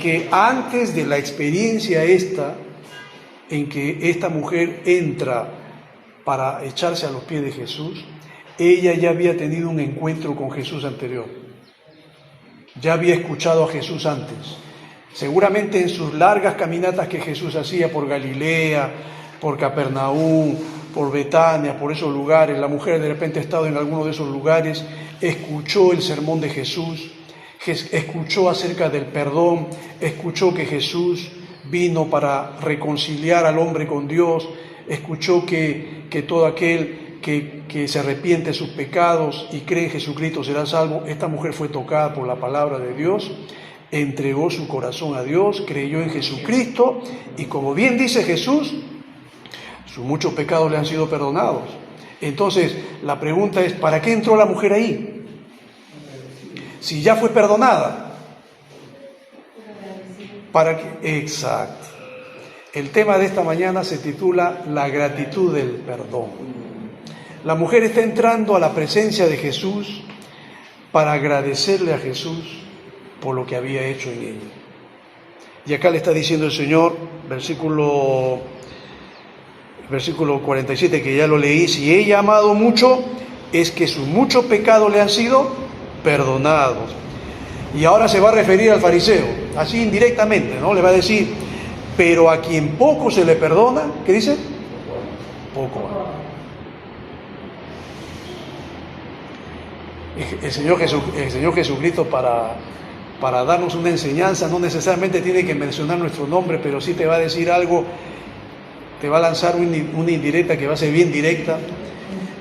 Que antes de la experiencia esta, en que esta mujer entra para echarse a los pies de Jesús, ella ya había tenido un encuentro con Jesús anterior. Ya había escuchado a Jesús antes. Seguramente en sus largas caminatas que Jesús hacía por Galilea, por Capernaum, por Betania, por esos lugares, la mujer de repente ha estado en alguno de esos lugares, escuchó el sermón de Jesús, escuchó acerca del perdón, escuchó que Jesús vino para reconciliar al hombre con Dios, escuchó que todo aquel que se arrepiente de sus pecados y cree en Jesucristo será salvo. Esta mujer fue tocada por la palabra de Dios, entregó su corazón a Dios, creyó en Jesucristo y como bien dice Jesús, sus muchos pecados le han sido perdonados. Entonces, la pregunta es, ¿para qué entró la mujer ahí? Si ya fue perdonada. ¿Para qué? Exacto. El tema de esta mañana se titula La gratitud del perdón. La mujer está entrando a la presencia de Jesús para agradecerle a Jesús por lo que había hecho en ella. Y acá le está diciendo el Señor, versículo 47, que ya lo leí, si ella ha amado mucho, es que sus muchos pecados le han sido perdonados. Y ahora se va a referir al fariseo, así indirectamente, ¿no? Le va a decir, pero a quien poco se le perdona, ¿qué dice? Poco ama. El Señor Jesucristo para darnos una enseñanza no necesariamente tiene que mencionar nuestro nombre, pero sí te va a decir algo, te va a lanzar una indirecta que va a ser bien directa.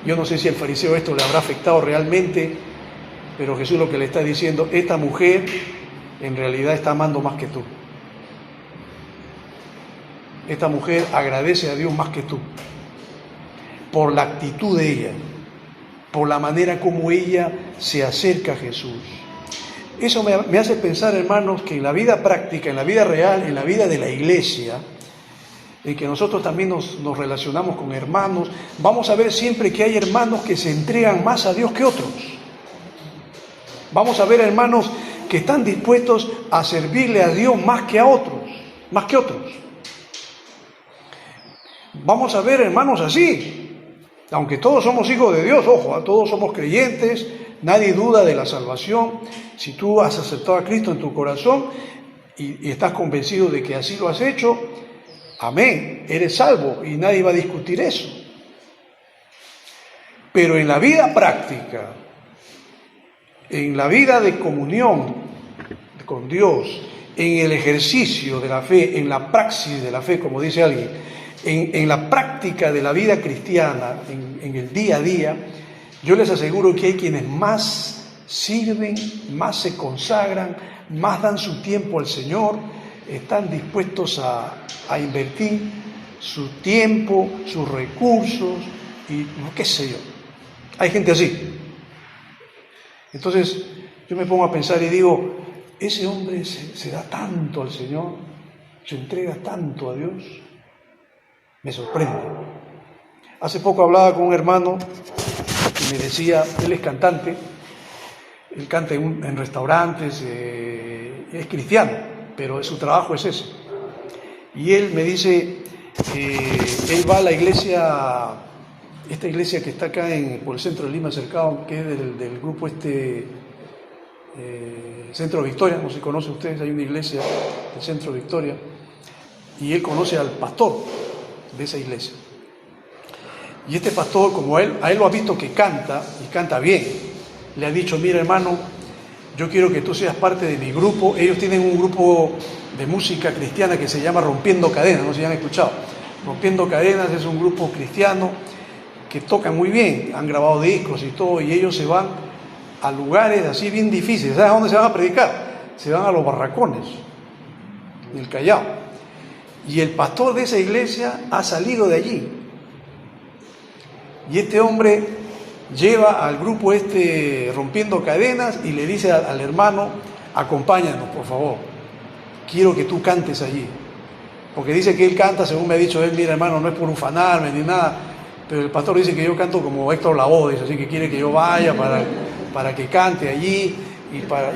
Yo no sé si al fariseo esto le habrá afectado realmente, pero Jesús lo que le está diciendo, esta mujer en realidad está amando más que tú. Esta mujer agradece a Dios más que tú, por la actitud de ella, por la manera como ella se acerca a Jesús. Eso me hace pensar, hermanos, que en la vida práctica, en la vida real, en la vida de la iglesia, en que nosotros también nos relacionamos con hermanos, vamos a ver siempre que hay hermanos que se entregan más a Dios que otros. Vamos a ver hermanos que están dispuestos a servirle a Dios más que a otros, más que otros. Vamos a ver hermanos así, aunque todos somos hijos de Dios, ojo, todos somos creyentes, nadie duda de la salvación. Si tú has aceptado a Cristo en tu corazón y estás convencido de que así lo has hecho, amén, eres salvo y nadie va a discutir eso. Pero en la vida práctica, en la vida de comunión con Dios, en el ejercicio de la fe, en la praxis de la fe, como dice alguien, en la práctica de la vida cristiana, en el día a día, yo les aseguro que hay quienes más sirven, más se consagran, más dan su tiempo al Señor, están dispuestos a invertir su tiempo, sus recursos y qué sé yo. Hay gente así. Entonces yo me pongo a pensar y digo, ese hombre se da tanto al Señor, se entrega tanto a Dios, me sorprende. Hace poco hablaba con un hermano y me decía, él es cantante, él canta en restaurantes, es cristiano, pero su trabajo es ese. Y él me dice, él va a la iglesia, esta iglesia que está acá por el centro de Lima, Cercado, que es del grupo Centro Victoria, no sé si conocen ustedes, hay una iglesia del Centro Victoria, y él conoce al pastor de esa iglesia. Y este pastor, como a él lo ha visto que canta, y canta bien, le ha dicho, mira hermano, yo quiero que tú seas parte de mi grupo. Ellos tienen un grupo de música cristiana que se llama Rompiendo Cadenas, no sé si han escuchado. Rompiendo Cadenas es un grupo cristiano que tocan muy bien, han grabado discos y todo, y ellos se van a lugares así bien difíciles. ¿Sabes a dónde se van a predicar? Se van a los barracones, en el Callao. Y el pastor de esa iglesia ha salido de allí. Y este hombre lleva al grupo Rompiendo Cadenas y le dice al hermano, acompáñanos por favor, quiero que tú cantes allí. Porque dice que él canta, según me ha dicho él, mira hermano, no es por ufanarme ni nada, pero el pastor dice que yo canto como Héctor Lavoe, así que quiere que yo vaya para que cante allí.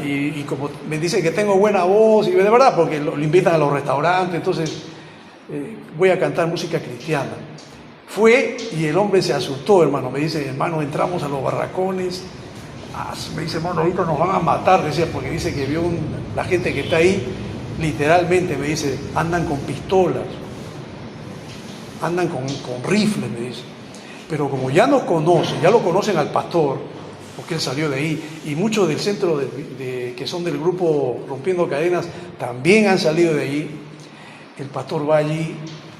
Y como me dice que tengo buena voz, y de verdad, porque lo invitan a los restaurantes, entonces voy a cantar música cristiana. Fue y el hombre se asustó, hermano. Me dice, hermano, entramos a los barracones. Me dice, hermano, ahorita nos van a matar, decía, porque dice que vio la gente que está ahí, literalmente, me dice, andan con pistolas, andan con rifles, me dice. Pero como ya lo conocen al pastor, porque él salió de ahí, y muchos del centro que son del grupo Rompiendo Cadenas también han salido de allí. El pastor va allí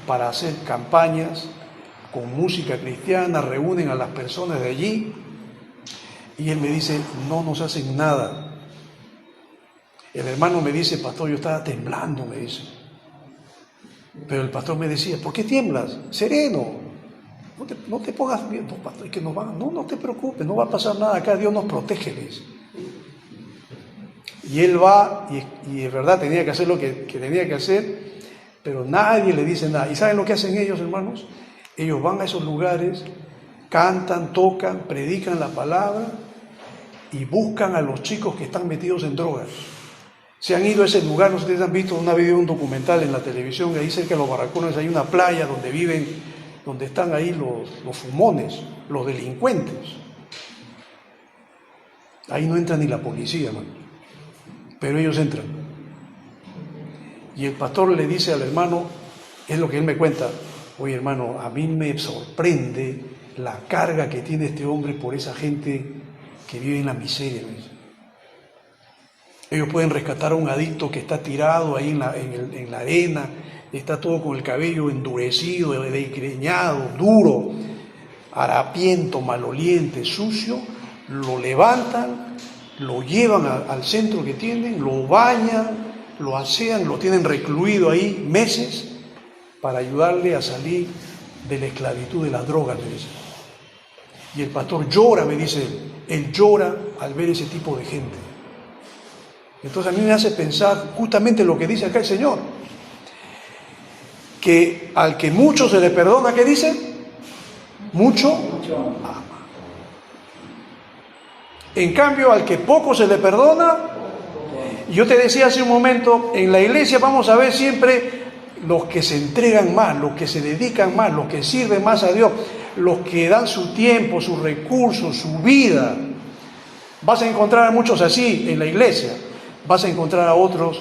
para hacer campañas con música cristiana, reúnen a las personas de allí, y él me dice, no nos hacen nada. El hermano me dice, pastor, yo estaba temblando, me dice. Pero el pastor me decía, ¿por qué tiemblas? Sereno, no te pongas miedo, pastor, que no te preocupes, no va a pasar nada acá, Dios nos protege, le dice. Y él va, y es verdad, tenía que hacer lo que tenía que hacer, pero nadie le dice nada. ¿Y saben lo que hacen ellos, hermanos? Ellos van a esos lugares, cantan, tocan, predican la palabra y buscan a los chicos que están metidos en drogas. Se han ido a ese lugar, no sé si ustedes han visto una vez un documental en la televisión, que ahí cerca de los barracones hay una playa donde están ahí los fumones, los delincuentes. Ahí no entra ni la policía, hermano, pero ellos entran. Y el pastor le dice al hermano, es lo que él me cuenta, oye hermano, a mí me sorprende la carga que tiene este hombre por esa gente que vive en la miseria. Ellos pueden rescatar a un adicto que está tirado ahí en la arena, está todo con el cabello endurecido, desgreñado, duro, harapiento, maloliente, sucio, lo levantan, lo llevan al centro que tienen, lo bañan, lo asean, lo tienen recluido ahí meses para ayudarle a salir de la esclavitud de las drogas, me dice. Y el pastor llora, me dice él llora al ver ese tipo de gente. Entonces a mí me hace pensar justamente lo que dice acá el Señor, que al que mucho se le perdona, ¿qué dice? Mucho ama. En cambio, al que poco se le perdona, yo te decía hace un momento, en la iglesia vamos a ver siempre los que se entregan más, los que se dedican más, los que sirven más a Dios, los que dan su tiempo, sus recursos, su vida. Vas a encontrar a muchos así en la iglesia, vas a encontrar a otros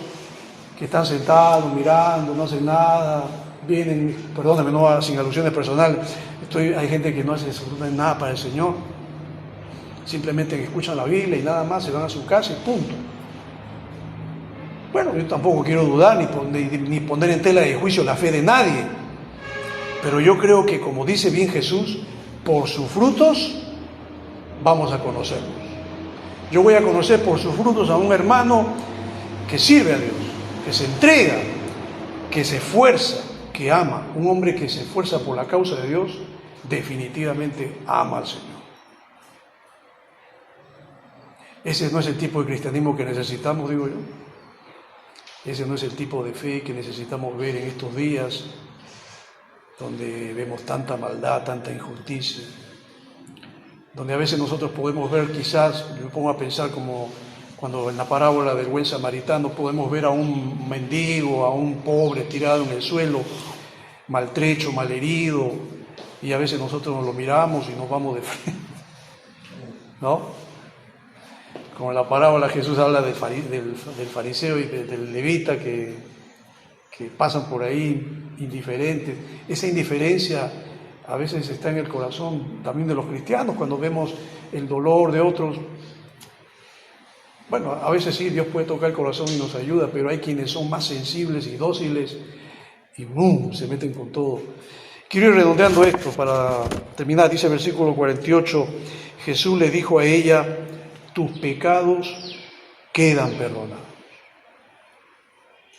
que están sentados, mirando, no hacen nada, vienen, perdóname, no sin alusiones personales, hay gente que no hace absolutamente nada para el Señor, simplemente escuchan la Biblia y nada más, se van a su casa y punto. Bueno, yo tampoco quiero dudar ni poner en tela de juicio la fe de nadie, pero yo creo que, como dice bien Jesús, por sus frutos vamos a conocerlos. Yo voy a conocer por sus frutos a un hermano que sirve a Dios, que se entrega, que se esfuerza, que ama. Un hombre que se esfuerza por la causa de Dios definitivamente ama al Señor. Ese no es el tipo de cristianismo que necesitamos, digo yo. Ese no es el tipo de fe que necesitamos ver en estos días, donde vemos tanta maldad, tanta injusticia, donde a veces nosotros podemos ver, quizás, yo me pongo a pensar como cuando en la parábola del buen samaritano podemos ver a un mendigo, a un pobre tirado en el suelo, maltrecho, malherido, y a veces nosotros lo miramos y nos vamos de frente, ¿no? Como en la parábola Jesús habla del fariseo y del levita que pasan por ahí indiferentes. Esa indiferencia a veces está en el corazón también de los cristianos cuando vemos el dolor de otros. Bueno, a veces sí, Dios puede tocar el corazón y nos ayuda, pero hay quienes son más sensibles y dóciles y ¡bum!, se meten con todo. Quiero ir redondeando esto para terminar. Dice el versículo 48, Jesús le dijo a ella: tus pecados quedan perdonados.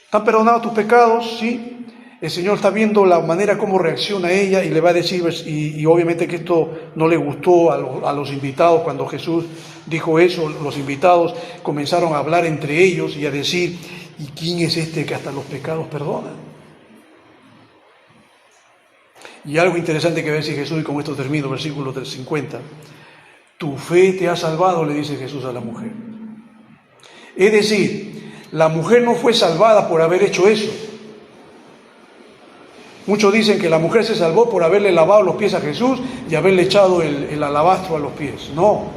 ¿Están perdonados tus pecados? Sí. El Señor está viendo la manera como reacciona ella y le va a decir, y obviamente que esto no le gustó a los invitados. Cuando Jesús dijo eso, los invitados comenzaron a hablar entre ellos y a decir: ¿y quién es este que hasta los pecados perdona? Y algo interesante que va a decir Jesús, y con esto termino, versículo 50. Tu fe te ha salvado, le dice Jesús a la mujer. Es decir, la mujer no fue salvada por haber hecho eso. Muchos dicen que la mujer se salvó por haberle lavado los pies a Jesús y haberle echado el alabastro a los pies. No.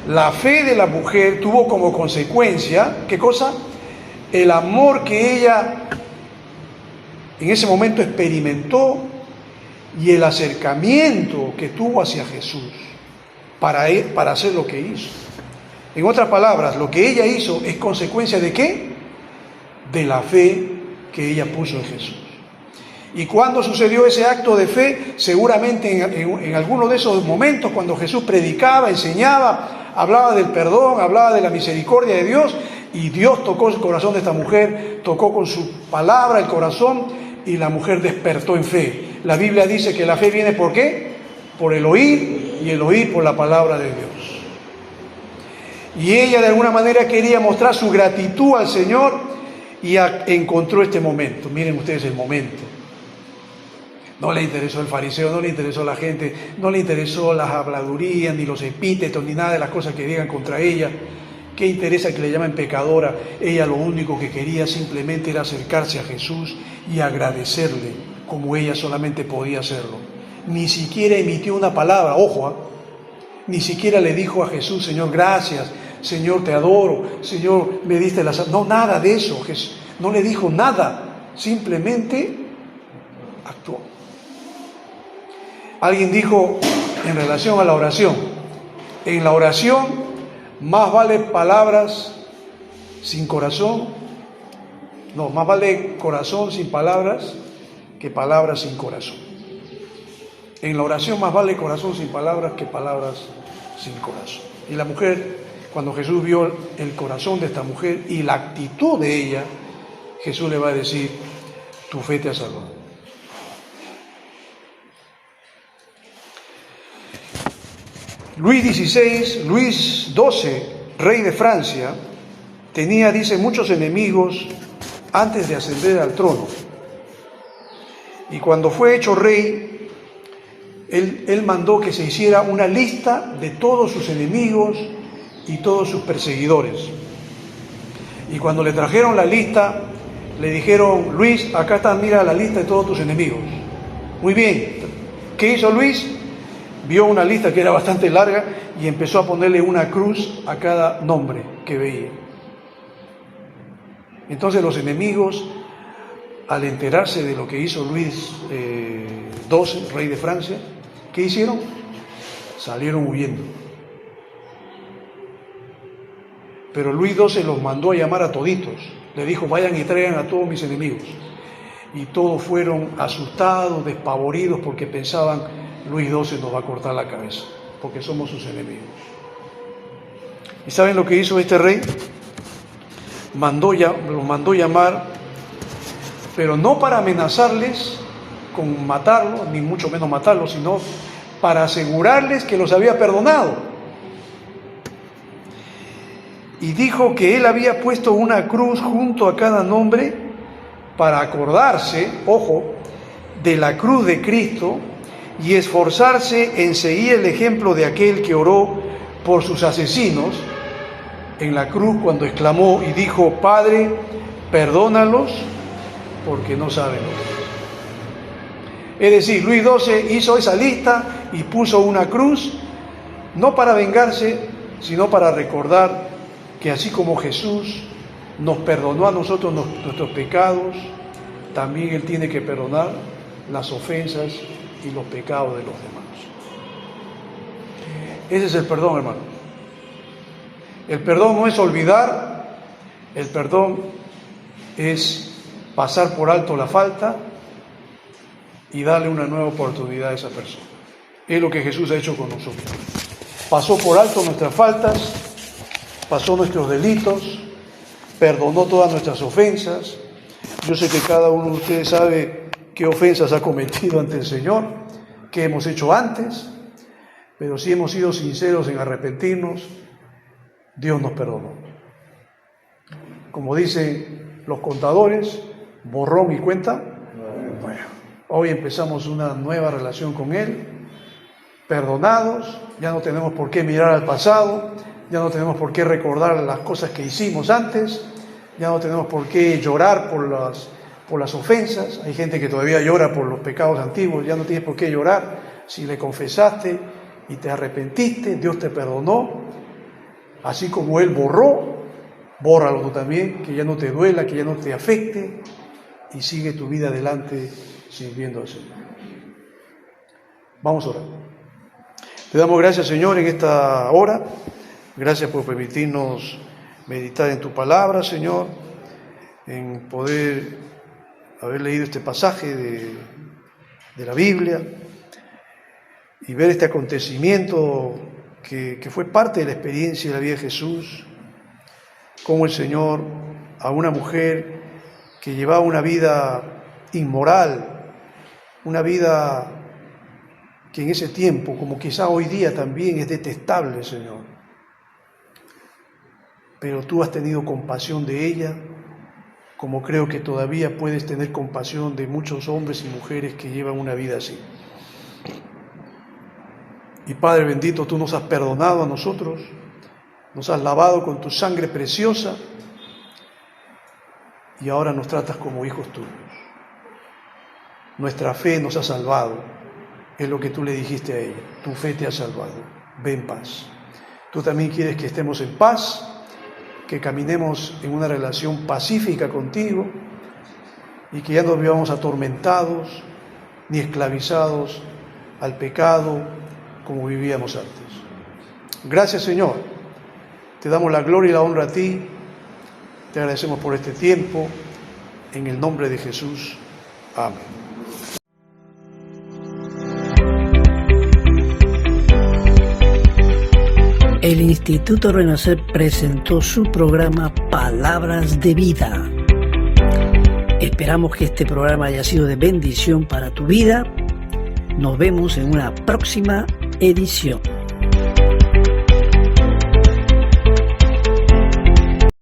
La fe de la mujer tuvo como consecuencia, ¿qué cosa? El amor que ella en ese momento experimentó y el acercamiento que tuvo hacia Jesús para hacer lo que hizo. En otras palabras, lo que ella hizo es consecuencia ¿de qué? De la fe que ella puso en Jesús. Y cuando sucedió ese acto de fe, seguramente en alguno de esos momentos, cuando Jesús predicaba, enseñaba, hablaba del perdón, hablaba de la misericordia de Dios, y Dios tocó el corazón de esta mujer, tocó con su palabra el corazón, y la mujer despertó en fe. La Biblia dice que la fe viene ¿por qué? Por el oír, y el oír por la palabra de Dios. Y ella de alguna manera quería mostrar su gratitud al Señor y encontró este momento. Miren ustedes el momento. No le interesó el fariseo, no le interesó la gente, no le interesó las habladurías, ni los epítetos, ni nada de las cosas que digan contra ella. ¿Qué interesa que le llamen pecadora? Ella lo único que quería simplemente era acercarse a Jesús y agradecerle como ella solamente podía hacerlo. Ni siquiera emitió una palabra, ojo, ni siquiera le dijo a Jesús: Señor, gracias, Señor, te adoro, Señor, me diste la salud. No, nada de eso, Jesús no le dijo nada, simplemente actuó. Alguien dijo en relación a la oración: en la oración más vale palabras sin corazón, no, más vale corazón sin palabras que palabras sin corazón. En la oración más vale corazón sin palabras que palabras sin corazón. Y la mujer Cuando Jesús vio el corazón de esta mujer y la actitud de ella, Jesús le va a decir, tu fe te ha salvado. Luis XII, rey de Francia, tenía, dice, muchos enemigos antes de ascender al trono. Y cuando fue hecho rey, él mandó que se hiciera una lista de todos sus enemigos y todos sus perseguidores. Y cuando le trajeron la lista, le dijeron, Luis, acá está, mira la lista de todos tus enemigos. Muy bien. ¿Qué hizo Luis? Vio una lista que era bastante larga y empezó a ponerle una cruz a cada nombre que veía. Entonces los enemigos, al enterarse de lo que hizo Luis XII, rey de Francia, ¿qué hicieron? Salieron huyendo. Pero Luis XII los mandó a llamar a toditos. Le dijo, vayan y traigan a todos mis enemigos. Y todos fueron asustados, despavoridos, porque pensaban, Luis XII nos va a cortar la cabeza, porque somos sus enemigos. ¿Y saben lo que hizo este rey? Los mandó llamar, pero no para amenazarles con matarlos, ni mucho menos matarlos, sino para asegurarles que los había perdonado. Y dijo que él había puesto una cruz junto a cada nombre para acordarse, ojo, de la cruz de Cristo y esforzarse en seguir el ejemplo de aquel que oró por sus asesinos en la cruz cuando exclamó y dijo, Padre, perdónalos porque no saben lo que hacen. Es decir, Luis XII hizo esa lista y puso una cruz, no para vengarse, sino para recordar que así como Jesús nos perdonó a nosotros nuestros pecados, también Él tiene que perdonar las ofensas y los pecados de los demás. Ese es el perdón, hermano. El perdón no es olvidar, el perdón es pasar por alto la falta y darle una nueva oportunidad a esa persona. Es lo que Jesús ha hecho con nosotros. Pasó por alto nuestras faltas, pasó nuestros delitos, perdonó todas nuestras ofensas. Yo sé que cada uno de ustedes sabe qué ofensas ha cometido ante el Señor, qué hemos hecho antes, pero si hemos sido sinceros en arrepentirnos, Dios nos perdonó. Como dicen los contadores, borrón y cuenta. Bueno, hoy empezamos una nueva relación con Él, perdonados, ya no tenemos por qué mirar al pasado, ya no tenemos por qué recordar las cosas que hicimos antes, ya no tenemos por qué llorar por las ofensas. Hay gente que todavía llora por los pecados antiguos, ya no tienes por qué llorar. Si le confesaste y te arrepentiste, Dios te perdonó. Así como Él borró, bórralo tú también, que ya no te duela, que ya no te afecte, y sigue tu vida adelante sirviendo al Señor. Vamos a orar. Te damos gracias, Señor, en esta hora. Gracias por permitirnos meditar en tu palabra, Señor, en poder haber leído este pasaje de la Biblia y ver este acontecimiento que fue parte de la experiencia de la vida de Jesús, como el Señor a una mujer que llevaba una vida inmoral, una vida que en ese tiempo, como quizá hoy día también, es detestable, Señor. Pero tú has tenido compasión de ella, como creo que todavía puedes tener compasión de muchos hombres y mujeres que llevan una vida así. Y Padre bendito, tú nos has perdonado a nosotros, nos has lavado con tu sangre preciosa y ahora nos tratas como hijos tuyos. Nuestra fe nos ha salvado, es lo que tú le dijiste a ella, tu fe te ha salvado, ve en paz. Tú también quieres que estemos en paz, que caminemos en una relación pacífica contigo y que ya no vivamos atormentados ni esclavizados al pecado como vivíamos antes. Gracias, Señor. Te damos la gloria y la honra a ti. Te agradecemos por este tiempo. En el nombre de Jesús. Amén. El Instituto Renacer presentó su programa Palabras de Vida. Esperamos que este programa haya sido de bendición para tu vida. Nos vemos en una próxima edición.